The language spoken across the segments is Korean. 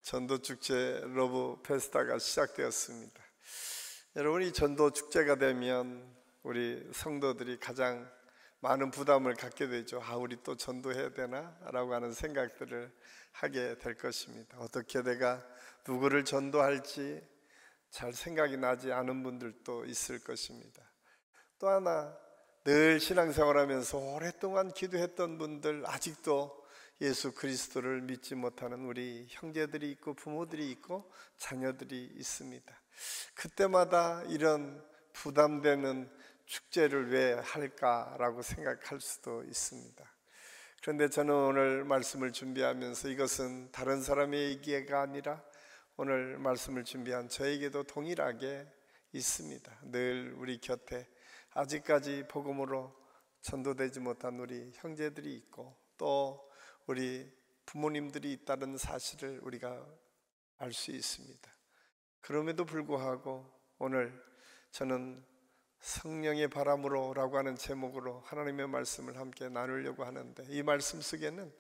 전도축제 러브 페스타가 시작되었습니다. 여러분, 이 전도축제가 되면 우리 성도들이 가장 많은 부담을 갖게 되죠. 우리 또 전도해야 되나? 라고 하는 생각들을 하게 될 것입니다. 어떻게 내가 누구를 전도할지 잘 생각이 나지 않은 분들도 있을 것입니다. 또 하나, 늘 신앙생활하면서 오랫동안 기도했던 분들, 아직도 예수 그리스도를 믿지 못하는 우리 형제들이 있고 부모들이 있고 자녀들이 있습니다. 그때마다 이런 부담되는 축제를 왜 할까라고 생각할 수도 있습니다. 그런데 저는 오늘 말씀을 준비하면서 이것은 다른 사람의 얘기가 아니라 오늘 말씀을 준비한 저에게도 동일하게 있습니다. 늘 우리 곁에 아직까지 복음으로 전도되지 못한 우리 형제들이 있고 또 우리 부모님들이 있다는 사실을 우리가 알 수 있습니다. 그럼에도 불구하고 오늘 저는 성령의 바람으로 라고 하는 제목으로 하나님의 말씀을 함께 나누려고 하는데, 이 말씀 속에는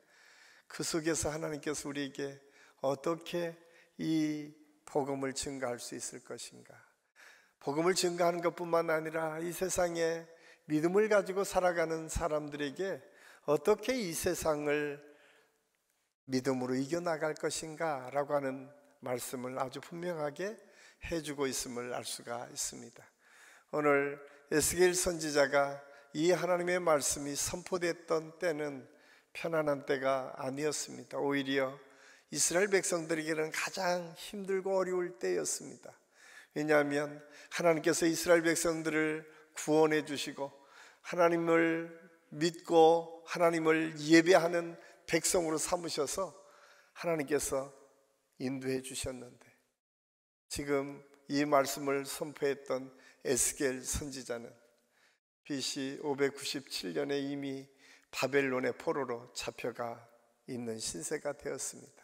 그 속에서 하나님께서 우리에게 어떻게 이 복음을 증거할 수 있을 것인가, 복음을 증거하는 것뿐만 아니라 이 세상에 믿음을 가지고 살아가는 사람들에게 어떻게 이 세상을 믿음으로 이겨나갈 것인가 라고 하는 말씀을 아주 분명하게 해주고 있음을 알 수가 있습니다. 오늘 에스겔 선지자가 이 하나님의 말씀이 선포됐던 때는 편안한 때가 아니었습니다. 오히려 이스라엘 백성들에게는 가장 힘들고 어려울 때였습니다. 왜냐하면 하나님께서 이스라엘 백성들을 구원해 주시고 하나님을 믿고 하나님을 예배하는 백성으로 삼으셔서 하나님께서 인도해 주셨는데, 지금 이 말씀을 선포했던 에스겔 선지자는 BC 597년에 이미 바벨론의 포로로 잡혀가 있는 신세가 되었습니다.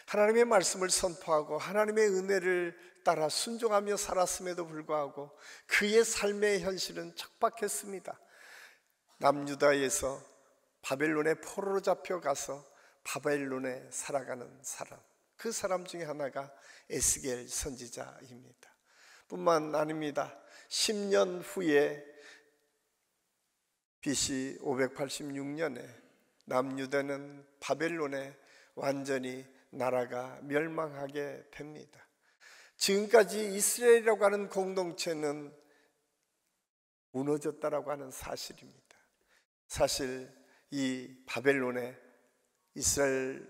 하나님의 말씀을 선포하고 하나님의 은혜를 따라 순종하며 살았음에도 불구하고 그의 삶의 현실은 척박했습니다. 남유다에서 바벨론의 포로로 잡혀가서 바벨론에 살아가는 사람, 그 사람 중에 하나가 에스겔 선지자입니다. 뿐만 아닙니다. 10년 후에 BC 586년에 남유다는 바벨론에 완전히 나라가 멸망하게 됩니다. 지금까지 이스라엘이라고 하는 공동체는 무너졌다라고 하는 사실입니다. 사실 이 바벨론에 이스라엘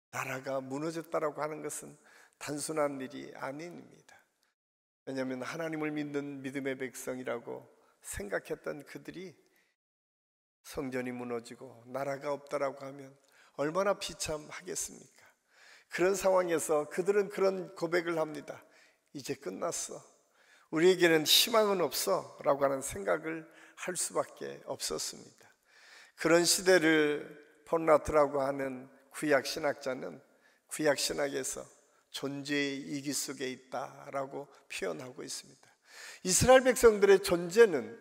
나라가 무너졌다라고 하는 것은 단순한 일이 아닙니다. 왜냐하면 하나님을 믿는 믿음의 백성이라고 생각했던 그들이 성전이 무너지고 나라가 없다라고 하면 얼마나 비참하겠습니까? 그런 상황에서 그들은 그런 고백을 합니다. 이제 끝났어, 우리에게는 희망은 없어 라고 하는 생각을 할 수밖에 없었습니다. 그런 시대를 폰라트라고 하는 구약신학자는 구약신학에서 존재의 이기 속에 있다라고 표현하고 있습니다. 이스라엘 백성들의 존재는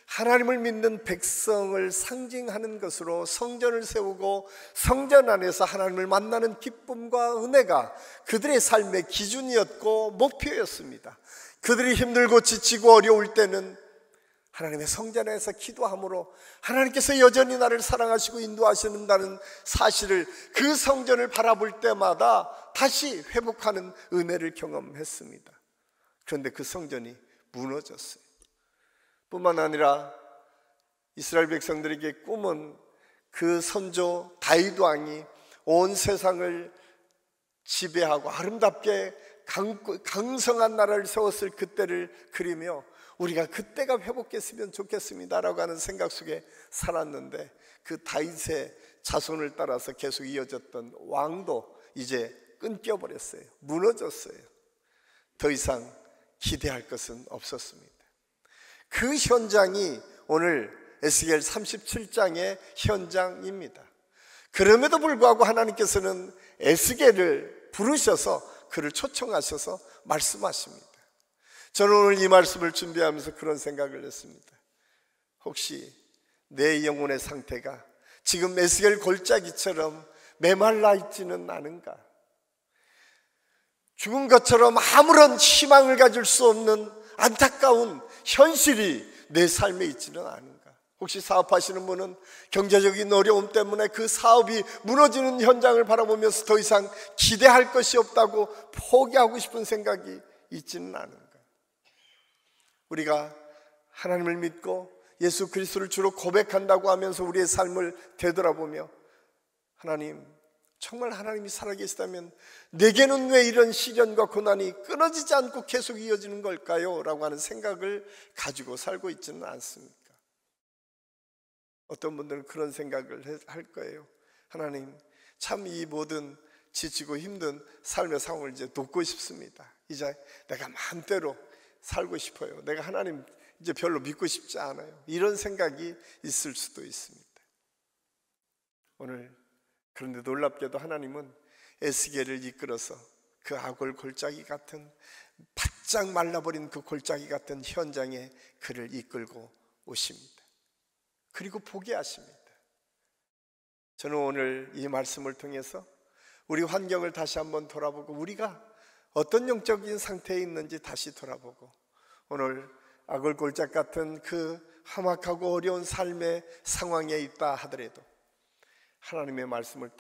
하나님을 믿는 백성을 상징하는 것으로 성전을 세우고 성전 안에서 하나님을 만나는 기쁨과 은혜가 그들의 삶의 기준이었고 목표였습니다. 그들이 힘들고 지치고 어려울 때는 하나님의 성전에서 기도함으로 하나님께서 여전히 나를 사랑하시고 인도하시는다는 사실을, 그 성전을 바라볼 때마다 다시 회복하는 은혜를 경험했습니다. 그런데 그 성전이 무너졌어요. 뿐만 아니라 이스라엘 백성들에게 꿈은 그 선조 다윗 왕이 온 세상을 지배하고 아름답게 강성한 나라를 세웠을 그때를 그리며 우리가 그때가 회복했으면 좋겠습니다라고 하는 생각 속에 살았는데, 그 다윗의 자손을 따라서 계속 이어졌던 왕도 이제 끊겨버렸어요. 무너졌어요. 더 이상 기대할 것은 없었습니다. 그 현장이 오늘 에스겔 37장의 현장입니다. 그럼에도 불구하고 하나님께서는 에스겔을 부르셔서 그를 초청하셔서 말씀하십니다. 저는 오늘 이 말씀을 준비하면서 그런 생각을 했습니다. 혹시 내 영혼의 상태가 지금 에스겔 골짜기처럼 메말라 있지는 않은가? 죽은 것처럼 아무런 희망을 가질 수 없는 안타까운 현실이 내 삶에 있지는 않은가? 혹시 사업하시는 분은 경제적인 어려움 때문에 그 사업이 무너지는 현장을 바라보면서 더 이상 기대할 것이 없다고 포기하고 싶은 생각이 있지는 않은가? 우리가 하나님을 믿고 예수 그리스도를 주로 고백한다고 하면서 우리의 삶을 되돌아보며 하나님, 정말 하나님이 살아계시다면 내게는 왜 이런 시련과 고난이 끊어지지 않고 계속 이어지는 걸까요? 라고 하는 생각을 가지고 살고 있지는 않습니까? 어떤 분들은 그런 생각을 할 거예요. 하나님, 참 이 모든 지치고 힘든 삶의 상황을 이제 돕고 싶습니다. 이제 내가 마음대로 살고 싶어요. 내가 하나님 이제 별로 믿고 싶지 않아요. 이런 생각이 있을 수도 있습니다. 오늘 그런데 놀랍게도 하나님은 에스겔을 이끌어서 그 아골 골짜기 같은 바짝 말라버린 그 골짜기 같은 현장에 그를 이끌고 오십니다. 그리고 보게 하십니다. 저는 오늘 이 말씀을 통해서 우리 환경을 다시 한번 돌아보고 우리가 어떤 영적인 상태에 있는지 다시 돌아보고 오늘 아골 골짜기 같은 그 험악하고 어려운 삶의 상황에 있다 하더라도 하나님의 말씀을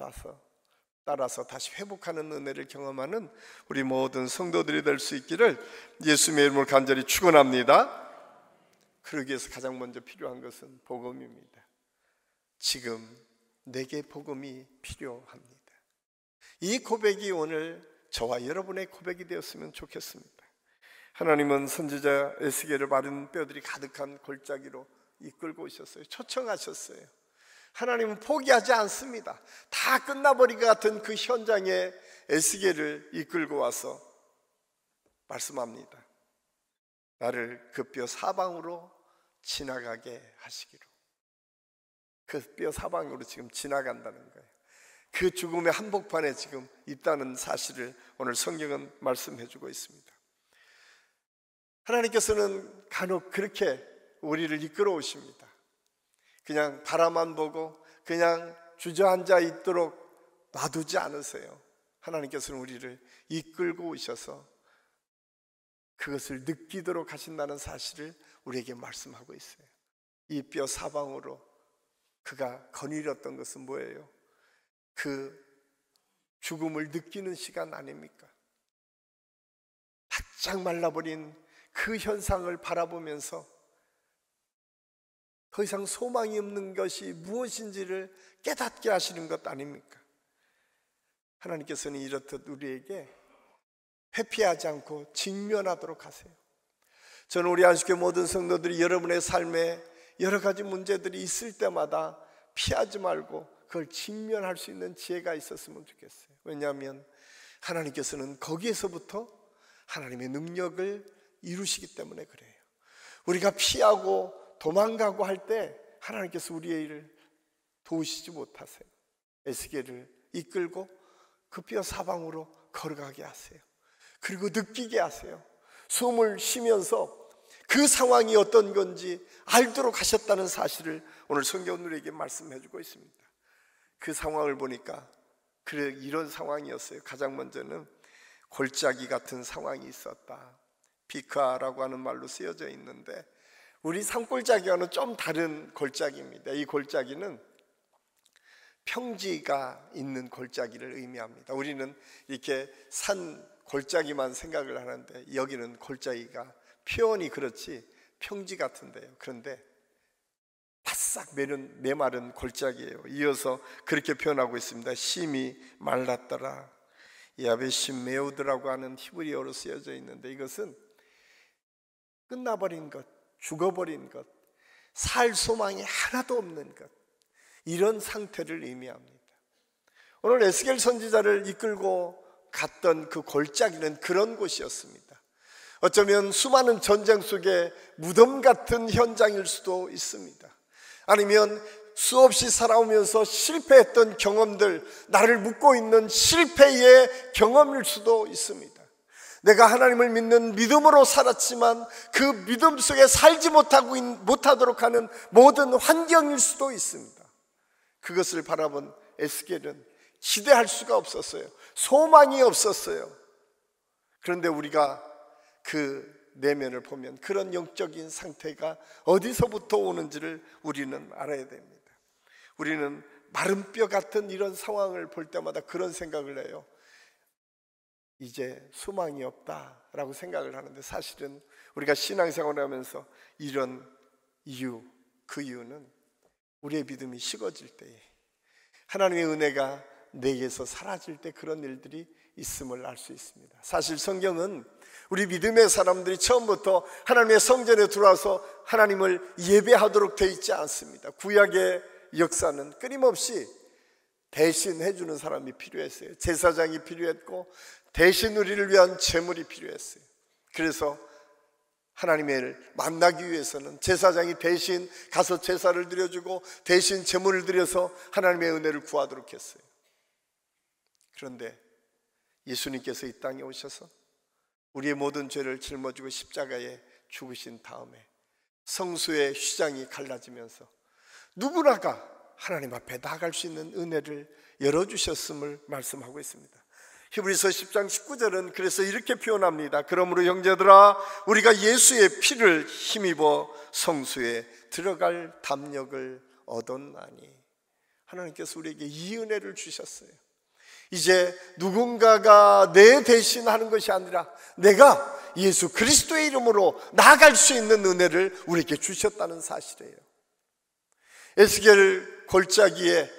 따라서 다시 회복하는 은혜를 경험하는 우리 모든 성도들이 될 수 있기를 예수님의 이름으로 간절히 축원합니다. 그러기 위해서 가장 먼저 필요한 것은 복음입니다. 지금 내게 복음이 필요합니다. 이 고백이 오늘 저와 여러분의 고백이 되었으면 좋겠습니다. 하나님은 선지자 에스겔을 마른 뼈들이 가득한 골짜기로 이끌고 오셨어요. 초청하셨어요. 하나님은 포기하지 않습니다. 다 끝나버린 것 같은 그 현장에 에스겔을 이끌고 와서 말씀합니다. 나를 그 뼈 사방으로 지나가게 하시기로. 그 뼈 사방으로 지금 지나간다는 거예요. 그 죽음의 한복판에 지금 있다는 사실을 오늘 성경은 말씀해주고 있습니다. 하나님께서는 간혹 그렇게 우리를 이끌어 오십니다. 그냥 바라만 보고 그냥 주저앉아 있도록 놔두지 않으세요. 하나님께서는 우리를 이끌고 오셔서 그것을 느끼도록 하신다는 사실을 우리에게 말씀하고 있어요. 이 뼈 사방으로 그가 거닐었던 것은 뭐예요? 그 죽음을 느끼는 시간 아닙니까? 바짝 말라버린 그 현상을 바라보면서 더 이상 소망이 없는 것이 무엇인지를 깨닫게 하시는 것 아닙니까? 하나님께서는 이렇듯 우리에게 회피하지 않고 직면하도록 하세요. 저는 우리 안식교 모든 성도들이 여러분의 삶에 여러 가지 문제들이 있을 때마다 피하지 말고 그걸 직면할 수 있는 지혜가 있었으면 좋겠어요. 왜냐하면 하나님께서는 거기에서부터 하나님의 능력을 이루시기 때문에 그래요. 우리가 피하고 도망가고 할 때 하나님께서 우리의 일을 도우시지 못하세요. 에스겔을 이끌고 그 뼈 사방으로 걸어가게 하세요. 그리고 느끼게 하세요. 숨을 쉬면서 그 상황이 어떤 건지 알도록 하셨다는 사실을 오늘 성경은 우리에게 말씀해 주고 있습니다. 그 상황을 보니까 그래 이런 상황이었어요. 가장 먼저는 골짜기 같은 상황이 있었다. 비카라고 하는 말로 쓰여져 있는데 우리 산골짜기와는 좀 다른 골짜기입니다. 이 골짜기는 평지가 있는 골짜기를 의미합니다. 우리는 이렇게 산 골짜기만 생각을 하는데 여기는 골짜기가 표현이 그렇지 평지 같은데요. 그런데 바싹 메마른 골짜기예요. 이어서 그렇게 표현하고 있습니다. 심이 말랐더라. 야베심 메우드라고 하는 히브리어로 쓰여져 있는데 이것은 끝나버린 것, 죽어버린 것, 살 소망이 하나도 없는 것, 이런 상태를 의미합니다. 오늘 에스겔 선지자를 이끌고 갔던 그 골짜기는 그런 곳이었습니다. 어쩌면 수많은 전쟁 속에 무덤 같은 현장일 수도 있습니다. 아니면 수없이 살아오면서 실패했던 경험들, 나를 묶고 있는 실패의 경험일 수도 있습니다. 내가 하나님을 믿는 믿음으로 살았지만 그 믿음 속에 살지 못하도록 하는 모든 환경일 수도 있습니다. 그것을 바라본 에스겔은 기대할 수가 없었어요. 소망이 없었어요. 그런데 우리가 그 내면을 보면 그런 영적인 상태가 어디서부터 오는지를 우리는 알아야 됩니다. 우리는 마른 뼈 같은 이런 상황을 볼 때마다 그런 생각을 해요. 이제 소망이 없다라고 생각을 하는데, 사실은 우리가 신앙생활을 하면서 이런 그 이유는 우리의 믿음이 식어질 때에, 하나님의 은혜가 내게서 사라질 때 그런 일들이 있음을 알 수 있습니다. 사실 성경은 우리 믿음의 사람들이 처음부터 하나님의 성전에 들어와서 하나님을 예배하도록 되어 있지 않습니다. 구약의 역사는 끊임없이 대신 해주는 사람이 필요했어요. 제사장이 필요했고 대신 우리를 위한 제물이 필요했어요. 그래서 하나님을 만나기 위해서는 제사장이 대신 가서 제사를 드려주고 대신 제물을 드려서 하나님의 은혜를 구하도록 했어요. 그런데 예수님께서 이 땅에 오셔서 우리의 모든 죄를 짊어지고 십자가에 죽으신 다음에 성수의 휘장이 갈라지면서 누구나가 하나님 앞에 나아갈 수 있는 은혜를 열어주셨음을 말씀하고 있습니다. 히브리서 10장 19절은 그래서 이렇게 표현합니다. 그러므로 형제들아, 우리가 예수의 피를 힘입어 성수에 들어갈 담력을 얻었나니. 하나님께서 우리에게 이 은혜를 주셨어요. 이제 누군가가 내 대신 하는 것이 아니라 내가 예수 그리스도의 이름으로 나아갈 수 있는 은혜를 우리에게 주셨다는 사실이에요. 에스겔 골짜기에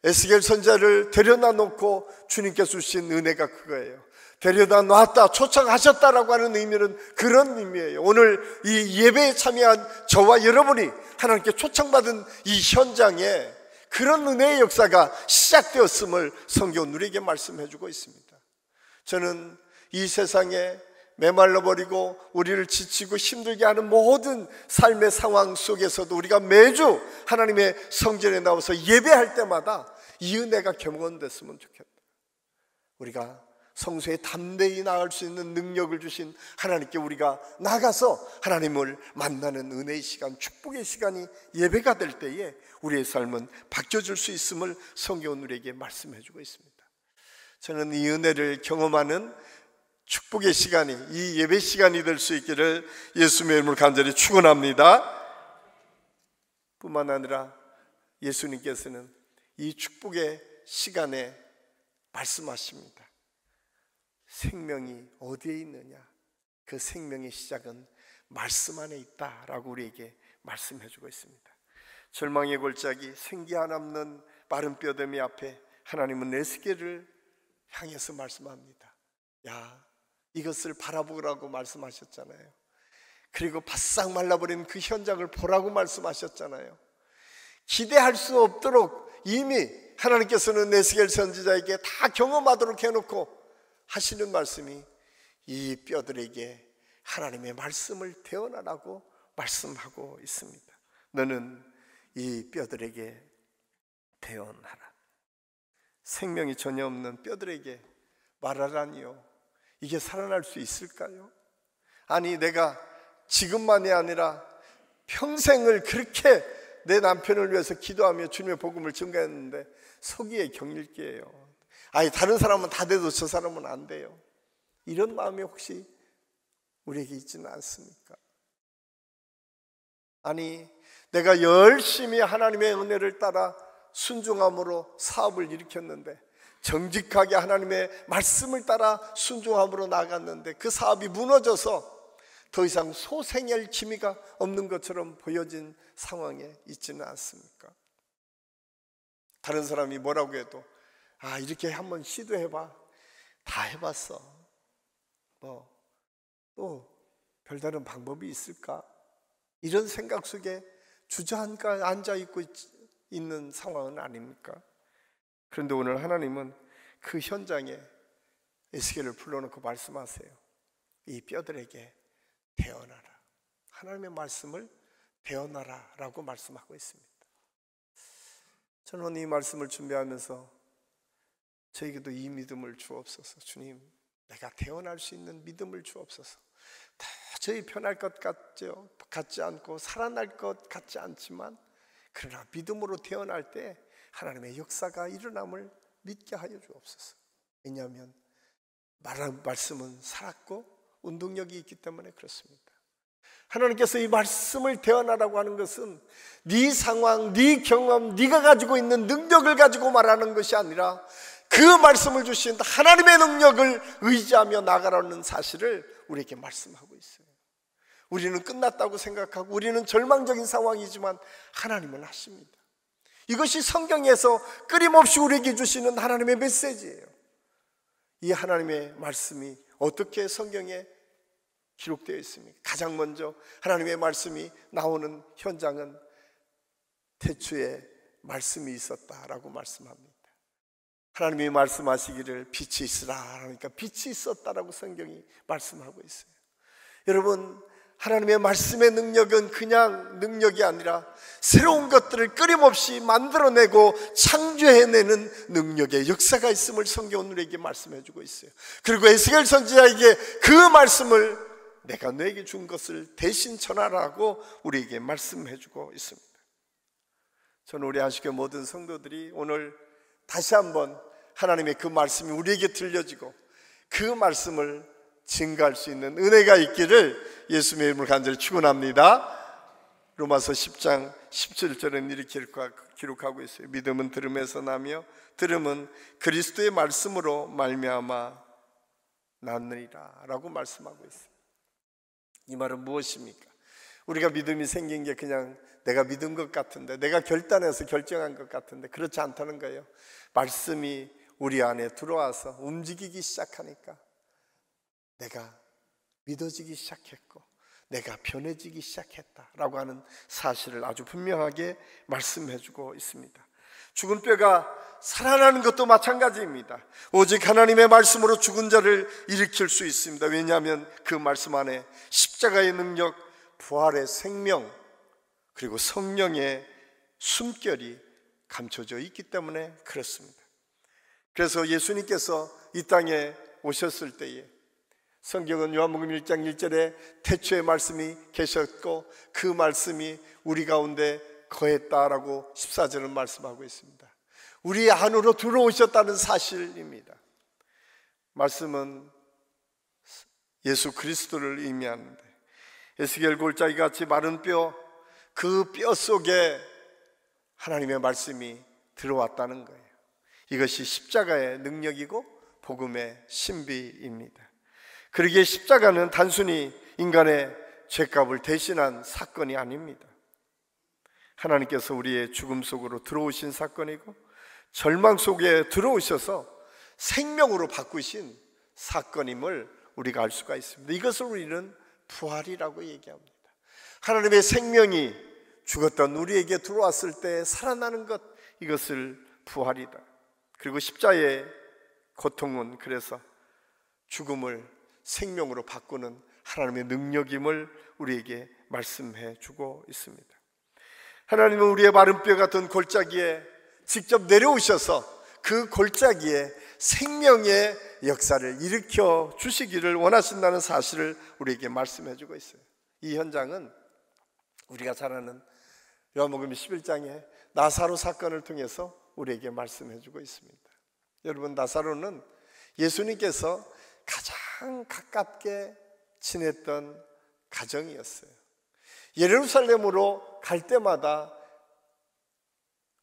에스겔 선지자를 데려다 놓고 주님께서 주신 은혜가 그거예요. 데려다 놨다, 초청하셨다라고 하는 의미는 그런 의미예요. 오늘 이 예배에 참여한 저와 여러분이 하나님께 초청받은 이 현장에 그런 은혜의 역사가 시작되었음을 성경은 우리에게 말씀해주고 있습니다. 저는 이 세상에 메말라버리고 우리를 지치고 힘들게 하는 모든 삶의 상황 속에서도 우리가 매주 하나님의 성전에 나와서 예배할 때마다 이 은혜가 경험됐으면 좋겠다. 우리가 성소에 담대히 나갈 수 있는 능력을 주신 하나님께 우리가 나가서 하나님을 만나는 은혜의 시간, 축복의 시간이 예배가 될 때에 우리의 삶은 바뀌어질 수 있음을 성경은 우리에게 말씀해주고 있습니다. 저는 이 은혜를 경험하는 축복의 시간이, 이 예배 시간이 될 수 있기를 예수님의 이름으로 간절히 축원합니다. 뿐만 아니라 예수님께서는 이 축복의 시간에 말씀하십니다. 생명이 어디에 있느냐? 그 생명의 시작은 말씀 안에 있다라고 우리에게 말씀해주고 있습니다. 절망의 골짜기, 생기 하남는 마른 뼈대미 앞에 하나님은 에스겔을 향해서 말씀합니다. 야, 이것을 바라보라고 말씀하셨잖아요. 그리고 바싹 말라버린 그 현장을 보라고 말씀하셨잖아요. 기대할 수 없도록 이미 하나님께서는 에스겔 선지자에게 다 경험하도록 해놓고 하시는 말씀이 이 뼈들에게 하나님의 말씀을 대언하라고 말씀하고 있습니다. 너는 이 뼈들에게 대언하라. 생명이 전혀 없는 뼈들에게 말하라니요. 이게 살아날 수 있을까요? 아니, 내가 지금만이 아니라 평생을 그렇게 내 남편을 위해서 기도하며 주님의 복음을 증거했는데 서기의 경일기예요. 아니, 다른 사람은 다 돼도 저 사람은 안 돼요. 이런 마음이 혹시 우리에게 있지는 않습니까? 아니, 내가 열심히 하나님의 은혜를 따라 순종함으로 사업을 일으켰는데, 정직하게 하나님의 말씀을 따라 순종함으로 나갔는데 그 사업이 무너져서 더 이상 소생할 기미가 없는 것처럼 보여진 상황에 있지는 않습니까? 다른 사람이 뭐라고 해도 아, 이렇게 한번 시도해봐. 다 해봤어. 또 별다른 방법이 있을까? 이런 생각 속에 주저앉아 앉아있고 있는 상황은 아닙니까? 그런데 오늘 하나님은 그 현장에 에스겔을 불러놓고 말씀하세요. 이 뼈들에게 대언하라. 하나님의 말씀을 대언하라 라고 말씀하고 있습니다. 저는 이 말씀을 준비하면서 저에게도 이 믿음을 주옵소서. 주님, 내가 대언할 수 있는 믿음을 주옵소서. 도저히 편할 것 같지 않고 살아날 것 같지 않지만, 그러나 믿음으로 대언할 때 하나님의 역사가 일어남을 믿게 하여 주옵소서. 왜냐하면 말씀은 살았고 운동력이 있기 때문에 그렇습니다. 하나님께서 이 말씀을 대언하라고 하는 것은 네 상황, 네 경험, 네가 가지고 있는 능력을 가지고 말하는 것이 아니라 그 말씀을 주신 하나님의 능력을 의지하며 나가라는 사실을 우리에게 말씀하고 있어요. 우리는 끝났다고 생각하고 우리는 절망적인 상황이지만 하나님은 하십니다. 이것이 성경에서 끊임없이 우리에게 주시는 하나님의 메시지예요. 이 하나님의 말씀이 어떻게 성경에 기록되어 있습니까? 가장 먼저 하나님의 말씀이 나오는 현장은 태초에 말씀이 있었다라고 말씀합니다. 하나님이 말씀하시기를 빛이 있으라 하니까 빛이 있었다라고 성경이 말씀하고 있어요. 여러분, 하나님의 말씀의 능력은 그냥 능력이 아니라 새로운 것들을 끊임없이 만들어내고 창조해내는 능력의 역사가 있음을 성경은 우리에게 말씀해주고 있어요. 그리고 에스겔 선지자에게 그 말씀을 내가 너에게 준 것을 대신 전하라고 우리에게 말씀해주고 있습니다. 저는 우리 안식교 모든 성도들이 오늘 다시 한번 하나님의 그 말씀이 우리에게 들려지고 그 말씀을 증거할 수 있는 은혜가 있기를 예수님의 이름으로 간절히 축원합니다. 로마서 10장 17절은 이렇게 기록하고 있어요. 믿음은 들음에서 나며 들음은 그리스도의 말씀으로 말미암아 낳느니라 라고 말씀하고 있어요. 이 말은 무엇입니까? 우리가 믿음이 생긴 게 그냥 내가 믿은 것 같은데, 내가 결단해서 결정한 것 같은데 그렇지 않다는 거예요. 말씀이 우리 안에 들어와서 움직이기 시작하니까 내가 믿어지기 시작했고 내가 변해지기 시작했다라고 하는 사실을 아주 분명하게 말씀해주고 있습니다. 죽은 뼈가 살아나는 것도 마찬가지입니다. 오직 하나님의 말씀으로 죽은 자를 일으킬 수 있습니다. 왜냐하면 그 말씀 안에 십자가의 능력, 부활의 생명, 그리고 성령의 숨결이 감춰져 있기 때문에 그렇습니다. 그래서 예수님께서 이 땅에 오셨을 때에 성경은 요한복음 1장 1절에 태초의 말씀이 계셨고 그 말씀이 우리 가운데 거했다라고 14절은 말씀하고 있습니다. 우리 안으로 들어오셨다는 사실입니다. 말씀은 예수 그리스도를 의미하는데 에스겔 골짜기 같이 마른 뼈, 그 뼈 속에 하나님의 말씀이 들어왔다는 거예요. 이것이 십자가의 능력이고 복음의 신비입니다. 그러기에 십자가는 단순히 인간의 죄값을 대신한 사건이 아닙니다. 하나님께서 우리의 죽음 속으로 들어오신 사건이고 절망 속에 들어오셔서 생명으로 바꾸신 사건임을 우리가 알 수가 있습니다. 이것을 우리는 부활이라고 얘기합니다. 하나님의 생명이 죽었던 우리에게 들어왔을 때 살아나는 것, 이것을 부활이다. 그리고 십자의 고통은 그래서 죽음을 생명으로 바꾸는 하나님의 능력임을 우리에게 말씀해 주고 있습니다. 하나님은 우리의 마른 뼈 같은 골짜기에 직접 내려오셔서 그 골짜기에 생명의 역사를 일으켜 주시기를 원하신다는 사실을 우리에게 말씀해 주고 있어요. 이 현장은 우리가 잘 아는 요한복음 11장의 나사로 사건을 통해서 우리에게 말씀해 주고 있습니다. 여러분, 나사로는 예수님께서 가장 가깝게 지냈던 가정이었어요. 예루살렘으로 갈 때마다,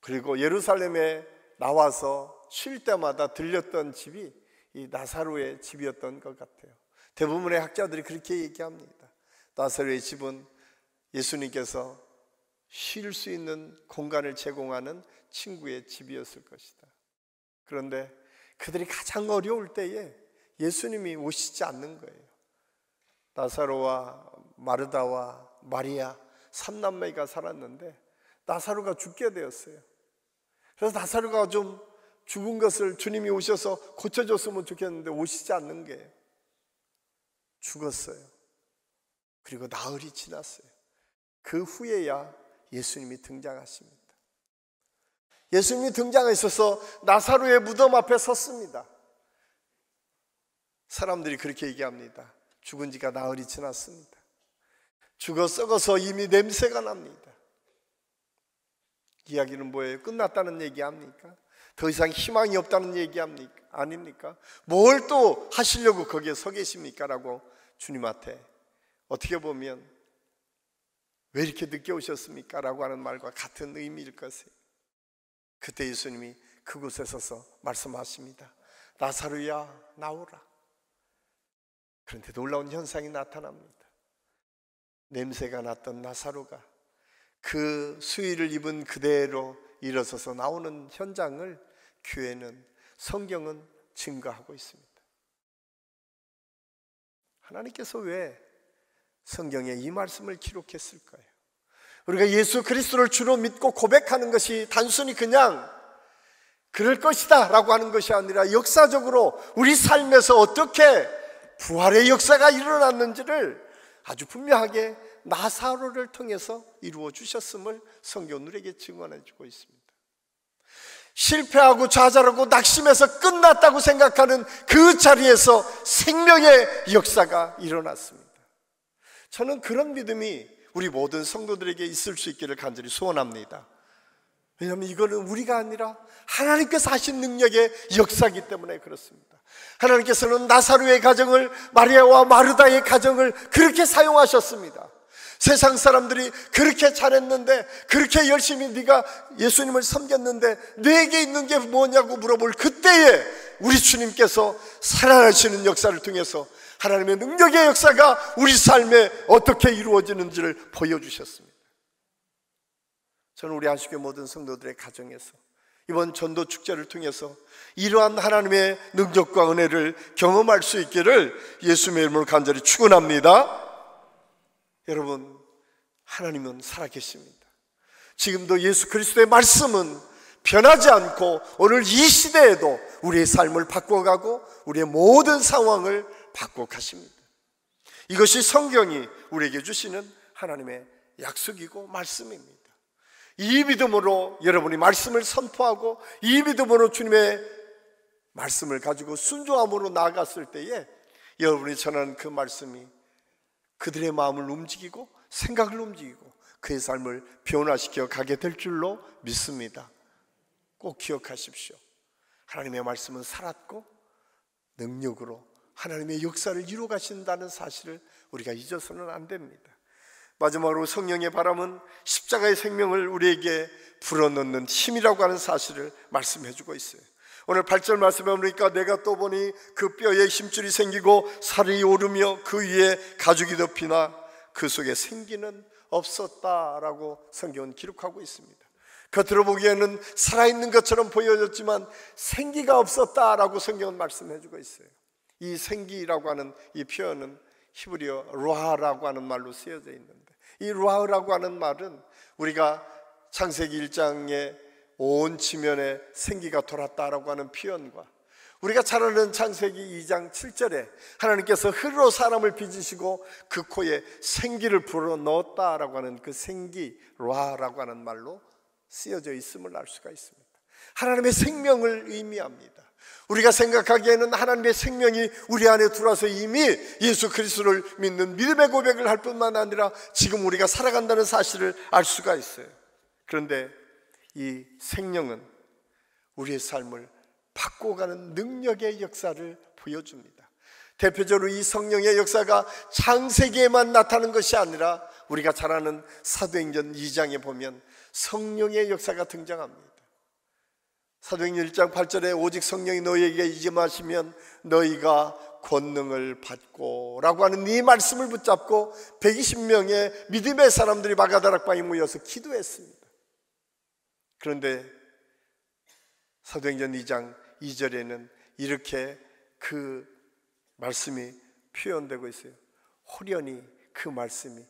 그리고 예루살렘에 나와서 쉴 때마다 들렸던 집이 이 나사로의 집이었던 것 같아요. 대부분의 학자들이 그렇게 얘기합니다. 나사로의 집은 예수님께서 쉴 수 있는 공간을 제공하는 친구의 집이었을 것이다. 그런데 그들이 가장 어려울 때에 예수님이 오시지 않는 거예요. 나사로와 마르다와 마리아 3남매가 살았는데 나사로가 죽게 되었어요. 그래서 나사로가 좀 죽은 것을 주님이 오셔서 고쳐줬으면 좋겠는데 오시지 않는 게 죽었어요. 그리고 나흘이 지났어요. 그 후에야 예수님이 등장하십니다. 예수님이 등장하셔서 나사로의 무덤 앞에 섰습니다. 사람들이 그렇게 얘기합니다. 죽은 지가 나흘이 지났습니다. 죽어 썩어서 이미 냄새가 납니다. 이야기는 뭐예요? 끝났다는 얘기 합니까? 더 이상 희망이 없다는 얘기 아닙니까? 뭘 또 하시려고 거기에 서 계십니까? 라고 주님한테 어떻게 보면 왜 이렇게 늦게 오셨습니까? 라고 하는 말과 같은 의미일 것이에요. 그때 예수님이 그곳에 서서 말씀하십니다. 나사로야, 나오라. 그런데 놀라운 현상이 나타납니다. 냄새가 났던 나사로가 그 수의를 입은 그대로 일어서서 나오는 현장을 교회는, 성경은 증거하고 있습니다. 하나님께서 왜 성경에 이 말씀을 기록했을까요? 우리가 예수 그리스도를 주로 믿고 고백하는 것이 단순히 그냥 그럴 것이다 라고 하는 것이 아니라 역사적으로 우리 삶에서 어떻게 부활의 역사가 일어났는지를 아주 분명하게 나사로를 통해서 이루어 주셨음을 성경은 우리에게 증언해 주고 있습니다. 실패하고 좌절하고 낙심해서 끝났다고 생각하는 그 자리에서 생명의 역사가 일어났습니다. 저는 그런 믿음이 우리 모든 성도들에게 있을 수 있기를 간절히 소원합니다. 왜냐하면 이거는 우리가 아니라 하나님께서 하신 능력의 역사이기 때문에 그렇습니다. 하나님께서는 나사로의 가정을, 마리아와 마르다의 가정을 그렇게 사용하셨습니다. 세상 사람들이 그렇게 잘했는데, 그렇게 열심히 네가 예수님을 섬겼는데 내게 있는 게 뭐냐고 물어볼 그때에 우리 주님께서 살아나시는 역사를 통해서 하나님의 능력의 역사가 우리 삶에 어떻게 이루어지는지를 보여주셨습니다. 저는 우리 안식교 모든 성도들의 가정에서 이번 전도 축제를 통해서 이러한 하나님의 능력과 은혜를 경험할 수 있기를 예수님의 이름으로 간절히 축원합니다. 여러분, 하나님은 살아계십니다. 지금도 예수 그리스도의 말씀은 변하지 않고 오늘 이 시대에도 우리의 삶을 바꿔가고 우리의 모든 상황을 바꿔가십니다. 이것이 성경이 우리에게 주시는 하나님의 약속이고 말씀입니다. 이 믿음으로 여러분이 말씀을 선포하고 이 믿음으로 주님의 말씀을 가지고 순종함으로 나아갔을 때에 여러분이 전하는 그 말씀이 그들의 마음을 움직이고 생각을 움직이고 그의 삶을 변화시켜 가게 될 줄로 믿습니다. 꼭 기억하십시오. 하나님의 말씀은 살았고 능력으로 하나님의 역사를 이루어 가신다는 사실을 우리가 잊어서는 안 됩니다. 마지막으로 성령의 바람은 십자가의 생명을 우리에게 불어넣는 힘이라고 하는 사실을 말씀해 주고 있어요. 오늘 8절 말씀에 보니까 내가 또 보니 그 뼈에 힘줄이 생기고 살이 오르며 그 위에 가죽이 덮이나 그 속에 생기는 없었다라고 성경은 기록하고 있습니다. 겉으로 보기에는 살아있는 것처럼 보여졌지만 생기가 없었다라고 성경은 말씀해 주고 있어요. 이 생기라고 하는 이 표현은 히브리어 루하라고 하는 말로 쓰여져 있는데, 이 루하라고 하는 말은 우리가 창세기 1장에 온 지면에 생기가 돌았다라고 하는 표현과 우리가 잘 아는 창세기 2장 7절에 하나님께서 흙으로 사람을 빚으시고 그 코에 생기를 불어넣었다라고 하는 그 생기, 루하라고 하는 말로 쓰여져 있음을 알 수가 있습니다. 하나님의 생명을 의미합니다. 우리가 생각하기에는 하나님의 생명이 우리 안에 들어와서 이미 예수 그리스도를 믿는 믿음의 고백을 할 뿐만 아니라 지금 우리가 살아간다는 사실을 알 수가 있어요. 그런데 이 생명은 우리의 삶을 바꿔가는 능력의 역사를 보여줍니다. 대표적으로 이 성령의 역사가 창세기에만 나타나는 것이 아니라 우리가 잘 아는 사도행전 2장에 보면 성령의 역사가 등장합니다. 사도행전 1장 8절에 오직 성령이 너희에게 임하시면 너희가 권능을 받고 라고 하는 이 말씀을 붙잡고 120명의 믿음의 사람들이 마가다락방에 모여서 기도했습니다. 그런데 사도행전 2장 2절에는 이렇게 그 말씀이 표현되고 있어요. 호련히 그 말씀이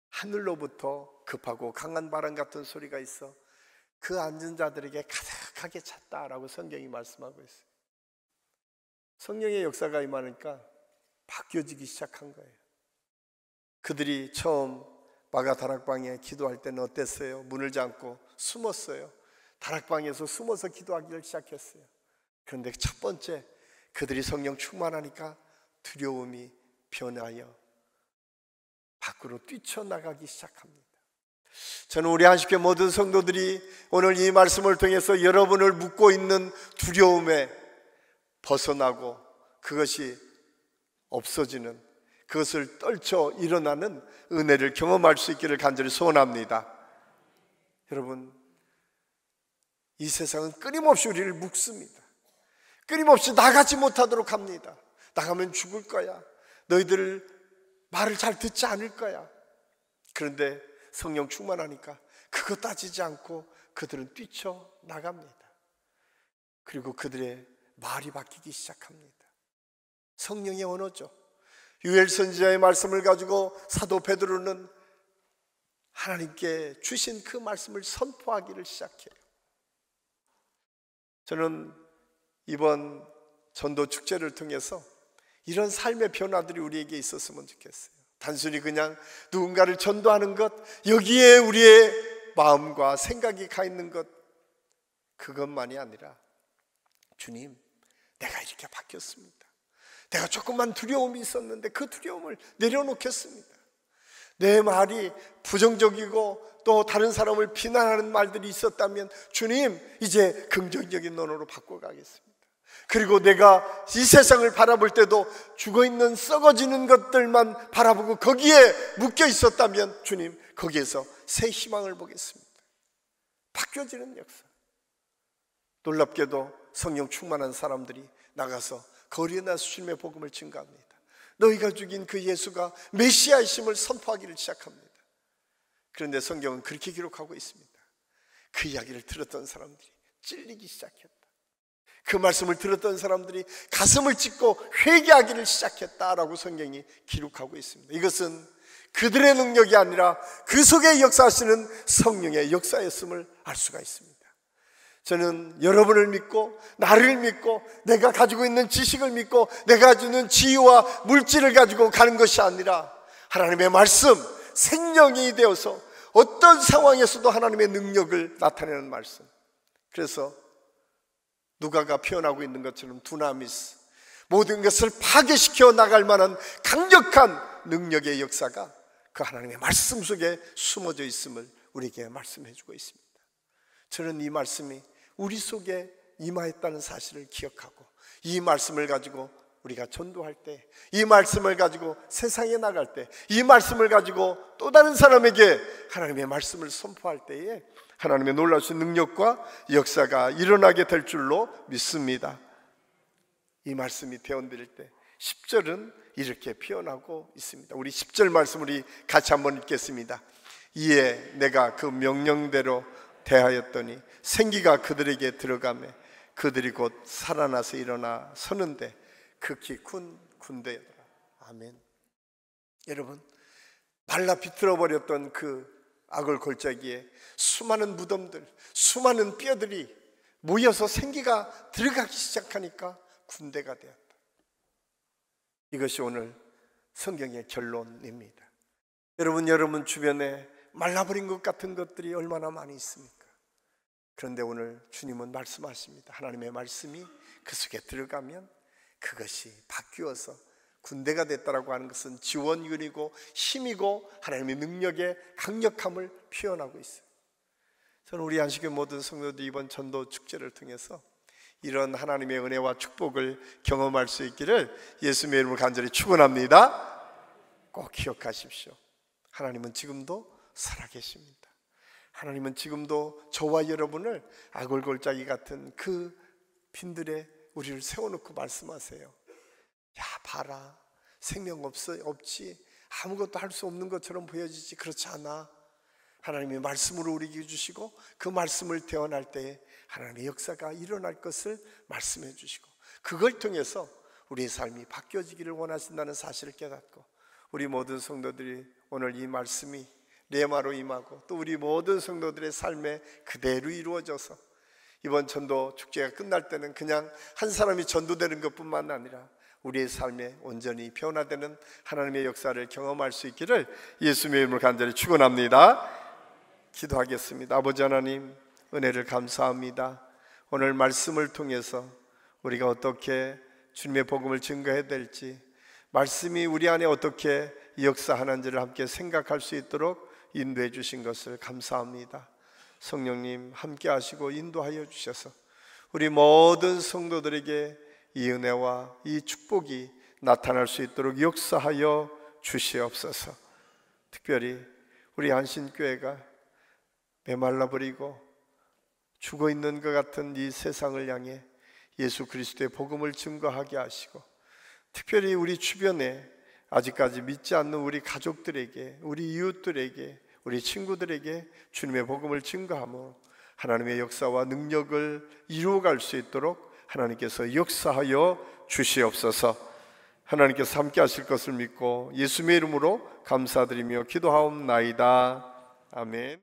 하늘로부터 급하고 강한 바람 같은 소리가 있어 그 앉은 자들에게 가득하게 찼다라고 성경이 말씀하고 있어요. 성령의 역사가 임하니까 바뀌어지기 시작한 거예요. 그들이 처음 마가 다락방에 기도할 때는 어땠어요? 문을 잠고 숨었어요. 다락방에서 숨어서 기도하기를 시작했어요. 그런데 첫 번째 그들이 성령 충만하니까 두려움이 변하여 밖으로 뛰쳐나가기 시작합니다. 저는 우리 한식회 모든 성도들이 오늘 이 말씀을 통해서 여러분을 묶고 있는 두려움에 벗어나고 그것이 없어지는, 그것을 떨쳐 일어나는 은혜를 경험할 수 있기를 간절히 소원합니다. 여러분, 이 세상은 끊임없이 우리를 묶습니다. 끊임없이 나가지 못하도록 합니다. 나가면 죽을 거야. 너희들 말을 잘 듣지 않을 거야. 그런데 성령 충만하니까 그거 따지지 않고 그들은 뛰쳐나갑니다. 그리고 그들의 말이 바뀌기 시작합니다. 성령의 언어죠. 유엘 선지자의 말씀을 가지고 사도 베드로는 하나님께 주신 그 말씀을 선포하기를 시작해요. 저는 이번 전도 축제를 통해서 이런 삶의 변화들이 우리에게 있었으면 좋겠어요. 단순히 그냥 누군가를 전도하는 것, 여기에 우리의 마음과 생각이 가 있는 것, 그것만이 아니라 주님, 내가 이렇게 바뀌었습니다. 내가 조금만 두려움이 있었는데 그 두려움을 내려놓겠습니다. 내 말이 부정적이고 또 다른 사람을 비난하는 말들이 있었다면 주님, 이제 긍정적인 언어로 바꿔가겠습니다. 그리고 내가 이 세상을 바라볼 때도 죽어있는 썩어지는 것들만 바라보고 거기에 묶여 있었다면 주님, 거기에서 새 희망을 보겠습니다. 바뀌어지는 역사. 놀랍게도 성령 충만한 사람들이 나가서 거리에 나서 주님의 복음을 증거합니다. 너희가 죽인 그 예수가 메시아이심을 선포하기를 시작합니다. 그런데 성경은 그렇게 기록하고 있습니다. 그 이야기를 들었던 사람들이 찔리기 시작했다. 그 말씀을 들었던 사람들이 가슴을 찢고 회개하기를 시작했다라고 성경이 기록하고 있습니다. 이것은 그들의 능력이 아니라 그 속에 역사하시는 성령의 역사였음을 알 수가 있습니다. 저는 여러분을 믿고 나를 믿고 내가 가지고 있는 지식을 믿고 내가 가지고 있는 지위와 물질을 가지고 가는 것이 아니라 하나님의 말씀, 생명이 되어서 어떤 상황에서도 하나님의 능력을 나타내는 말씀. 그래서 누가가 표현하고 있는 것처럼 두나미스, 모든 것을 파괴시켜 나갈 만한 강력한 능력의 역사가 그 하나님의 말씀 속에 숨어져 있음을 우리에게 말씀해 주고 있습니다. 저는 이 말씀이 우리 속에 임하였다는 사실을 기억하고 이 말씀을 가지고 우리가 전도할 때, 이 말씀을 가지고 세상에 나갈 때, 이 말씀을 가지고 또 다른 사람에게 하나님의 말씀을 선포할 때에 하나님의 놀라신 능력과 역사가 일어나게 될 줄로 믿습니다. 이 말씀이 되어드릴 때 10절은 이렇게 표현하고 있습니다. 우리 10절 말씀 우리 같이 한번 읽겠습니다. 이에 내가 그 명령대로 대하였더니 생기가 그들에게 들어가매 그들이 곧 살아나서 일어나 서는데 극히 큰 군대였더라. 아멘. 여러분, 말라 비틀어 버렸던 그 악을 골짜기에 수많은 무덤들, 수많은 뼈들이 모여서 생기가 들어가기 시작하니까 군대가 되었다. 이것이 오늘 성경의 결론입니다. 여러분 주변에 말라버린 것 같은 것들이 얼마나 많이 있습니까? 그런데 오늘 주님은 말씀하십니다. 하나님의 말씀이 그 속에 들어가면 그것이 바뀌어서 군대가 됐다라고 하는 것은 지원군이고 힘이고 하나님의 능력의 강력함을 표현하고 있어요. 저는 우리 안식교 모든 성도들이 이번 전도 축제를 통해서 이런 하나님의 은혜와 축복을 경험할 수 있기를 예수님의 이름으로 간절히 축원합니다. 꼭 기억하십시오. 하나님은 지금도 살아계십니다. 하나님은 지금도 저와 여러분을 아골골짜기 같은 그 빈들에 우리를 세워놓고 말씀하세요. 야, 봐라, 생명 없지, 아무것도 할 수 없는 것처럼 보여지지. 그렇지 않아. 하나님의 말씀으로 우리에게 주시고 그 말씀을 대언할 때에 하나님의 역사가 일어날 것을 말씀해 주시고 그걸 통해서 우리의 삶이 바뀌어지기를 원하신다는 사실을 깨닫고 우리 모든 성도들이 오늘 이 말씀이 레마로 임하고 또 우리 모든 성도들의 삶에 그대로 이루어져서 이번 전도 축제가 끝날 때는 그냥 한 사람이 전도되는 것뿐만 아니라 우리의 삶에 온전히 변화되는 하나님의 역사를 경험할 수 있기를 예수님의 이름으로 간절히 축원합니다. 기도하겠습니다. 아버지 하나님, 은혜를 감사합니다. 오늘 말씀을 통해서 우리가 어떻게 주님의 복음을 증거해야 될지, 말씀이 우리 안에 어떻게 역사하는지를 함께 생각할 수 있도록 인도해 주신 것을 감사합니다. 성령님 함께 하시고 인도하여 주셔서 우리 모든 성도들에게 이 은혜와 이 축복이 나타날 수 있도록 역사하여 주시옵소서. 특별히 우리 안신교회가 메말라버리고 죽어있는 것 같은 이 세상을 향해 예수 그리스도의 복음을 증거하게 하시고, 특별히 우리 주변에 아직까지 믿지 않는 우리 가족들에게, 우리 이웃들에게, 우리 친구들에게 주님의 복음을 증거하며 하나님의 역사와 능력을 이루어갈 수 있도록 하나님께서 역사하여 주시옵소서. 하나님께서 함께 하실 것을 믿고 예수님의 이름으로 감사드리며 기도하옵나이다. 아멘.